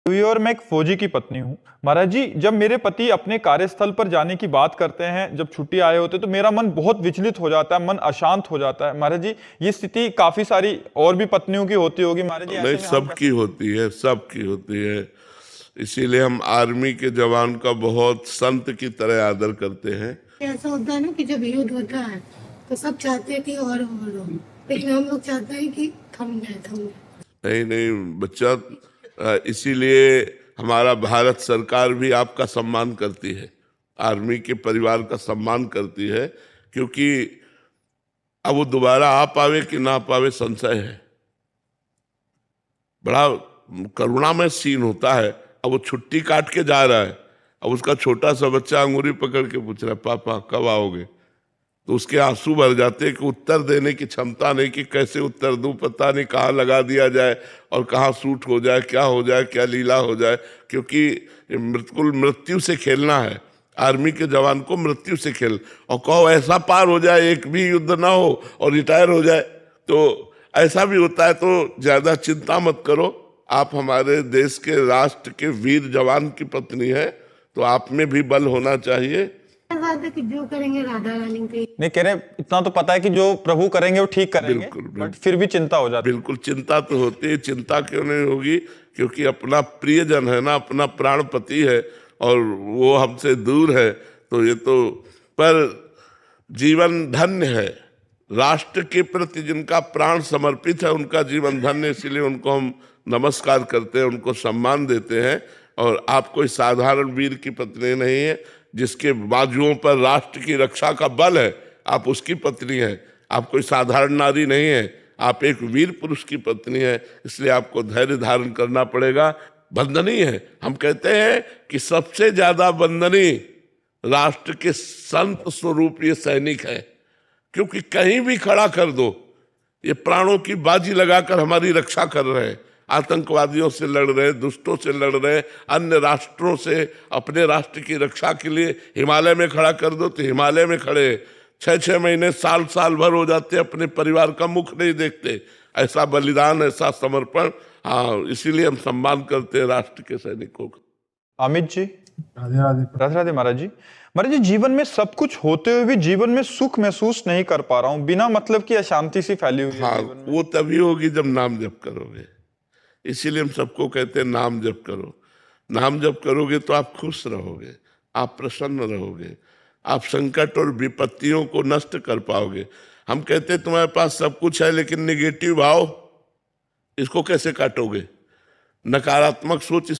हुई और मैं एक फौजी की पत्नी हूँ। महाराज जी, जब मेरे पति अपने कार्यस्थल पर जाने की बात करते हैं, जब छुट्टी आए होते, तो मेरा मन बहुत विचलित हो जाता है, मन अशांत हो जाता है। महाराज जी, ये स्थिति काफी सारी और भी पत्नियों की होती होगी महाराज जी, नहीं, ऐसे में हम सबकी होती है, सबकी होती है। इसीलिए हम आर्मी के जवान का बहुत संत की तरह आदर करते हैं। ऐसा होता है ना कि जब युद्ध होता है तो सब चाहते हैं कि और हो, लेकिन हम लोग चाहते हैं कि थम जाए, थम जाए। नहीं नहीं बच्चा, इसीलिए हमारा भारत सरकार भी आपका सम्मान करती है, आर्मी के परिवार का सम्मान करती है, क्योंकि अब वो दोबारा आ पावे कि ना पावे संशय है। बड़ा करुणामय सीन होता है। अब वो छुट्टी काट के जा रहा है, अब उसका छोटा सा बच्चा अंगूरी पकड़ के पूछ रहा है, पापा कब आओगे? तो उसके आंसू भर जाते हैं कि उत्तर देने की क्षमता नहीं, कि कैसे उत्तर दूं, पता नहीं कहाँ लगा दिया जाए और कहाँ सूट हो जाए, क्या हो जाए, क्या लीला हो जाए, क्योंकि बिल्कुल मृत्यु से खेलना है। आर्मी के जवान को मृत्यु से खेल, और कहो ऐसा पार हो जाए, एक भी युद्ध ना हो और रिटायर हो जाए, तो ऐसा भी होता है। तो ज्यादा चिंता मत करो, आप हमारे देश के राष्ट्र के वीर जवान की पत्नी है, तो आप में भी बल होना चाहिए। बात है कि जो करेंगे राधा रानी के। नहीं कह रहे, इतना तो पता है कि जो प्रभु करेंगे वो ठीक करेंगे, बिल्कुल, बट फिर भी चिंता हो जाती है। बिल्कुल चिंता तो होती है। चिंता क्यों नहीं होगी? क्योंकि अपना प्रियजन है ना, अपना प्राणपति है, और वो हमसे दूर है, तो ये तो, पर जीवन धन्य है। राष्ट्र के प्रति जिनका प्राण समर्पित है उनका जीवन धन्य, इसीलिए उनको हम नमस्कार करते हैं, उनको सम्मान देते हैं। और आप कोई साधारण वीर की पत्नी नहीं है, जिसके बाजुओं पर राष्ट्र की रक्षा का बल है, आप उसकी पत्नी है। आप कोई साधारण नारी नहीं है, आप एक वीर पुरुष की पत्नी है, इसलिए आपको धैर्य धारण करना पड़ेगा। बंदनी है, हम कहते हैं कि सबसे ज्यादा बंदनी राष्ट्र के संत स्वरूप ये सैनिक है, क्योंकि कहीं भी खड़ा कर दो, ये प्राणों की बाजी लगाकर हमारी रक्षा कर रहे हैं। आतंकवादियों से लड़ रहे, दुष्टों से लड़ रहे, अन्य राष्ट्रों से अपने राष्ट्र की रक्षा के लिए हिमालय में खड़ा कर दो तो हिमालय में खड़े, 6-6 महीने, साल भर हो जाते, अपने परिवार का मुख नहीं देखते। ऐसा बलिदान, ऐसा समर्पण, हाँ, इसीलिए हम सम्मान करते हैं राष्ट्र के सैनिकों का। अमित जी, राधे राधे। राधे राधे महाराज जी। महाराज जी, जीवन में सब कुछ होते हुए भी जीवन में सुख महसूस नहीं कर पा रहा हूँ, बिना मतलब की अशांति सी फैली हुई है हाँ, जीवन में। वो तभी होगी जब नाम जप करोगे। इसीलिए हम सबको कहते हैं नाम जप करो। नाम जप करोगे तो आप खुश रहोगे, आप प्रसन्न रहोगे, आप संकट और विपत्तियों को नष्ट कर पाओगे। हम कहते हैं तुम्हारे पास सब कुछ है, लेकिन निगेटिव भाव, इसको कैसे काटोगे? नकारात्मक सोच